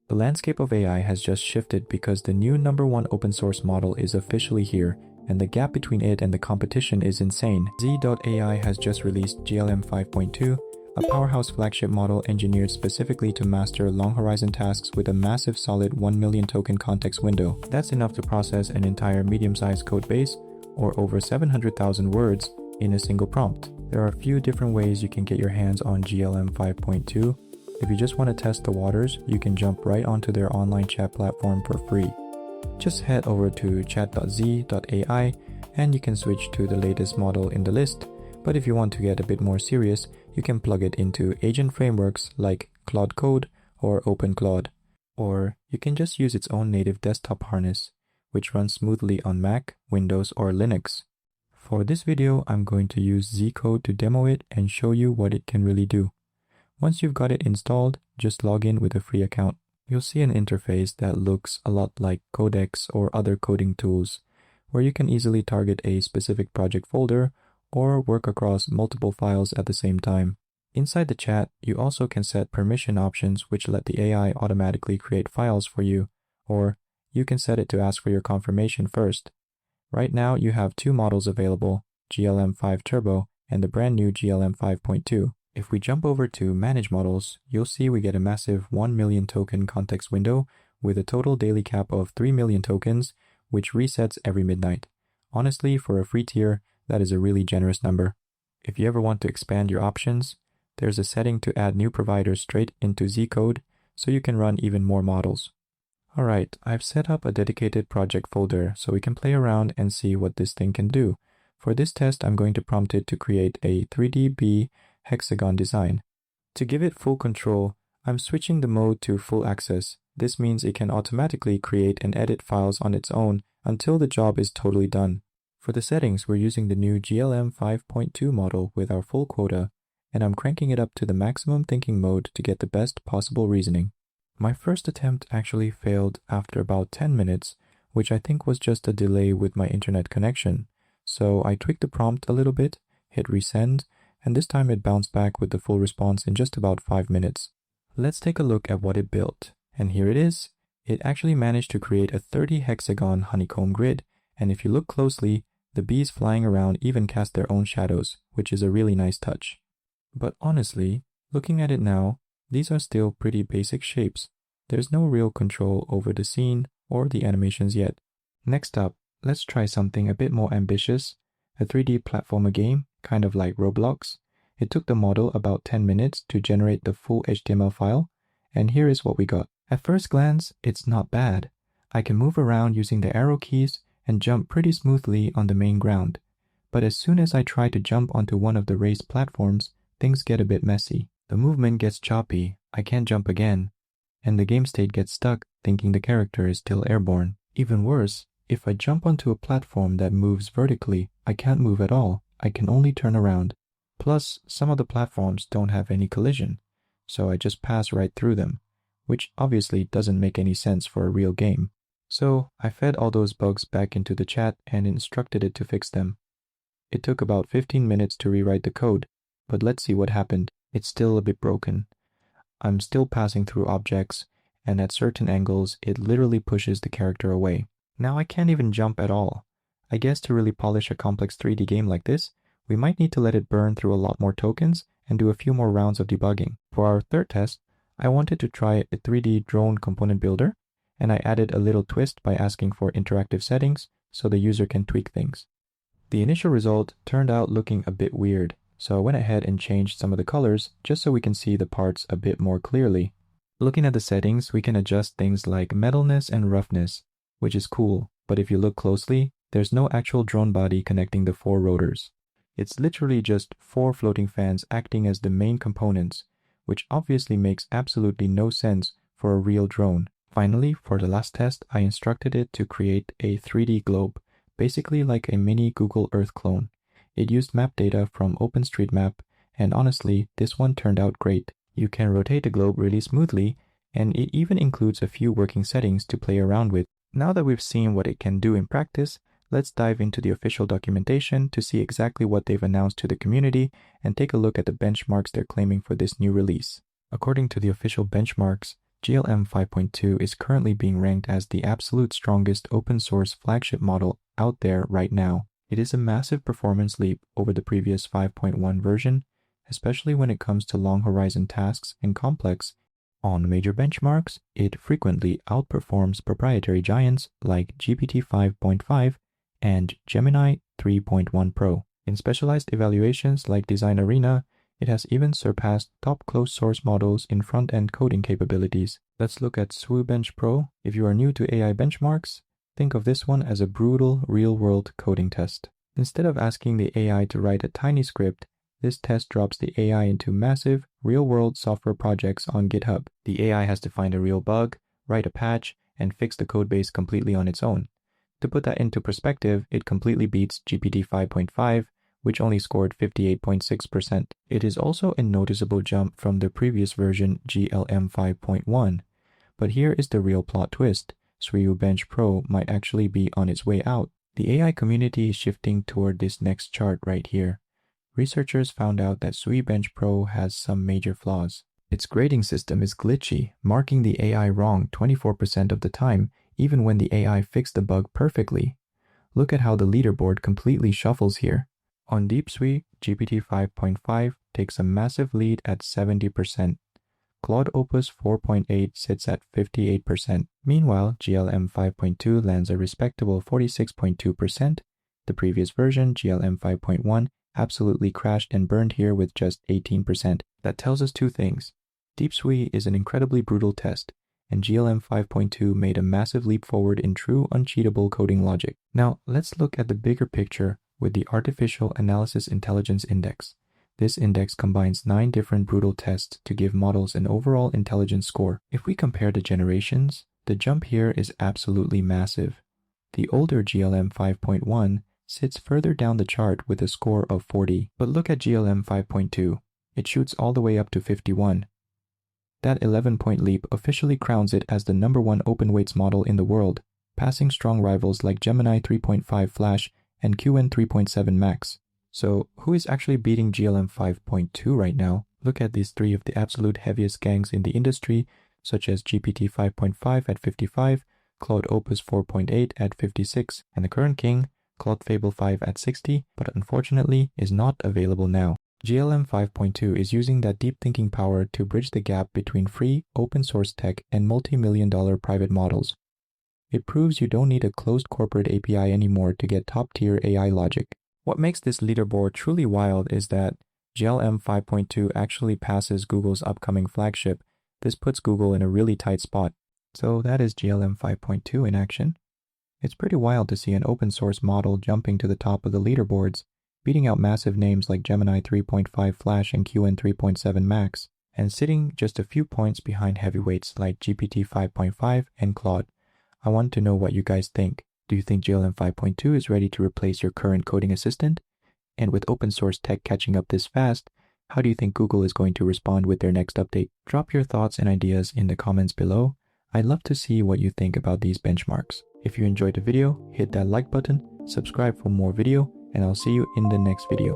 The landscape of AI has just shifted because the new #1 open source model is officially here, and the gap between it and the competition is insane. Z.ai has just released GLM 5.2, a powerhouse flagship model engineered specifically to master long horizon tasks with a massive solid 1 million token context window. That's enough to process an entire medium-sized code base, or over 700,000 words, in a single prompt. There are a few different ways you can get your hands on GLM 5.2. If you just want to test the waters, you can jump right onto their online chat platform for free. Just head over to chat.z.ai and you can switch to the latest model in the list. But if you want to get a bit more serious, you can plug it into agent frameworks like Claude Code or OpenClaude. Or you can just use its own native desktop harness, which runs smoothly on Mac, Windows, or Linux. For this video, I'm going to use Zcode to demo it and show you what it can really do. Once you've got it installed, just log in with a free account. You'll see an interface that looks a lot like Codex or other coding tools, where you can easily target a specific project folder or work across multiple files at the same time. Inside the chat, you also can set permission options which let the AI automatically create files for you, or you can set it to ask for your confirmation first. Right now, you have two models available, GLM 5 Turbo and the brand new GLM 5.2. If we jump over to Manage Models, you'll see we get a massive 1 million token context window with a total daily cap of 3 million tokens, which resets every midnight. Honestly, for a free tier, that is a really generous number. If you ever want to expand your options, there's a setting to add new providers straight into Zcode so you can run even more models. Alright, I've set up a dedicated project folder so we can play around and see what this thing can do. For this test, I'm going to prompt it to create a 3D bee hexagon design. To give it full control, I'm switching the mode to full access. This means it can automatically create and edit files on its own until the job is totally done. For the settings, we're using the new GLM 5.2 model with our full quota, and I'm cranking it up to the maximum thinking mode to get the best possible reasoning. My first attempt actually failed after about 10 minutes, which I think was just a delay with my internet connection. So I tweaked the prompt a little bit, hit resend, and this time it bounced back with the full response in just about 5 minutes. Let's take a look at what it built. And here it is. It actually managed to create a 30 hexagon honeycomb grid, and if you look closely, the bees flying around even cast their own shadows, which is a really nice touch. But honestly, looking at it now, these are still pretty basic shapes. There's no real control over the scene or the animations yet. Next up, let's try something a bit more ambitious, a 3D platformer game, kind of like Roblox. It took the model about 10 minutes to generate the full HTML file, and here is what we got. At first glance, it's not bad. I can move around using the arrow keys and jump pretty smoothly on the main ground. But as soon as I try to jump onto one of the raised platforms, things get a bit messy. The movement gets choppy, I can't jump again, and the game state gets stuck thinking the character is still airborne. Even worse, if I jump onto a platform that moves vertically, I can't move at all. I can only turn around. Plus, some of the platforms don't have any collision, so I just pass right through them, which obviously doesn't make any sense for a real game. So I fed all those bugs back into the chat and instructed it to fix them. It took about 15 minutes to rewrite the code, but let's see what happened. It's still a bit broken. I'm still passing through objects, and at certain angles, it literally pushes the character away. Now I can't even jump at all. I guess to really polish a complex 3D game like this, we might need to let it burn through a lot more tokens and do a few more rounds of debugging. For our third test, I wanted to try a 3D drone component builder, and I added a little twist by asking for interactive settings so the user can tweak things. The initial result turned out looking a bit weird, so I went ahead and changed some of the colors just so we can see the parts a bit more clearly. Looking at the settings, we can adjust things like metalness and roughness, which is cool, but if you look closely, there's no actual drone body connecting the 4 rotors. It's literally just 4 floating fans acting as the main components, which obviously makes absolutely no sense for a real drone. Finally, for the last test, I instructed it to create a 3D globe, basically like a mini Google Earth clone. It used map data from OpenStreetMap, and honestly, this one turned out great. You can rotate the globe really smoothly, and it even includes a few working settings to play around with. Now that we've seen what it can do in practice, let's dive into the official documentation to see exactly what they've announced to the community and take a look at the benchmarks they're claiming for this new release. According to the official benchmarks, GLM 5.2 is currently being ranked as the absolute strongest open source flagship model out there right now. It is a massive performance leap over the previous 5.1 version, especially when it comes to long horizon tasks and complex. On major benchmarks, it frequently outperforms proprietary giants like GPT 5.5 and Gemini 3.1 Pro. In specialized evaluations like Design Arena, it has even surpassed top closed source models in front-end coding capabilities. Let's look at SWE-bench Pro. If you are new to AI benchmarks, think of this one as a brutal real-world coding test. Instead of asking the AI to write a tiny script, this test drops the AI into massive, real-world software projects on GitHub. The AI has to find a real bug, write a patch, and fix the codebase completely on its own. To put that into perspective, it completely beats GPT 5.5, which only scored 58.6%. It is also a noticeable jump from the previous version GLM 5.1. But here is the real plot twist. SWE-bench Pro might actually be on its way out. The AI community is shifting toward this next chart right here. Researchers found out that SWE-bench Pro has some major flaws. Its grading system is glitchy, marking the AI wrong 24% of the time, even when the AI fixed the bug perfectly. Look at how the leaderboard completely shuffles here. On DeepSWE, GPT 5.5 takes a massive lead at 70%. Claude Opus 4.8 sits at 58%. Meanwhile, GLM 5.2 lands a respectable 46.2%. The previous version, GLM 5.1, absolutely crashed and burned here with just 18%. That tells us two things. DeepSWE is an incredibly brutal test, and GLM 5.2 made a massive leap forward in true uncheatable coding logic. Now, let's look at the bigger picture with the Artificial Analysis Intelligence Index. This index combines 9 different brutal tests to give models an overall intelligence score. If we compare the generations, the jump here is absolutely massive. The older GLM 5.1 sits further down the chart with a score of 40. But look at GLM 5.2. It shoots all the way up to 51. That 11-point leap officially crowns it as the #1 open weights model in the world, passing strong rivals like Gemini 3.5 Flash and QN 3.7 Max. So who is actually beating GLM 5.2 right now? Look at these 3 of the absolute heaviest gangs in the industry, such as GPT 5.5 at 55, Claude Opus 4.8 at 56, and the current king, Claude Fable 5 at 60, but unfortunately is not available now. GLM 5.2 is using that deep thinking power to bridge the gap between free, open source tech and multi-million-dollar private models. It proves you don't need a closed corporate API anymore to get top-tier AI logic. What makes this leaderboard truly wild is that GLM 5.2 actually passes Google's upcoming flagship. This puts Google in a really tight spot. So that is GLM 5.2 in action. It's pretty wild to see an open source model jumping to the top of the leaderboards, beating out massive names like Gemini 3.5 Flash and QN 3.7 Max, and sitting just a few points behind heavyweights like GPT 5.5 and Claude. I want to know what you guys think. Do you think GLM 5.2 is ready to replace your current coding assistant? And with open source tech catching up this fast, how do you think Google is going to respond with their next update? Drop your thoughts and ideas in the comments below. I'd love to see what you think about these benchmarks. If you enjoyed the video, hit that like button, subscribe for more video, and I'll see you in the next video.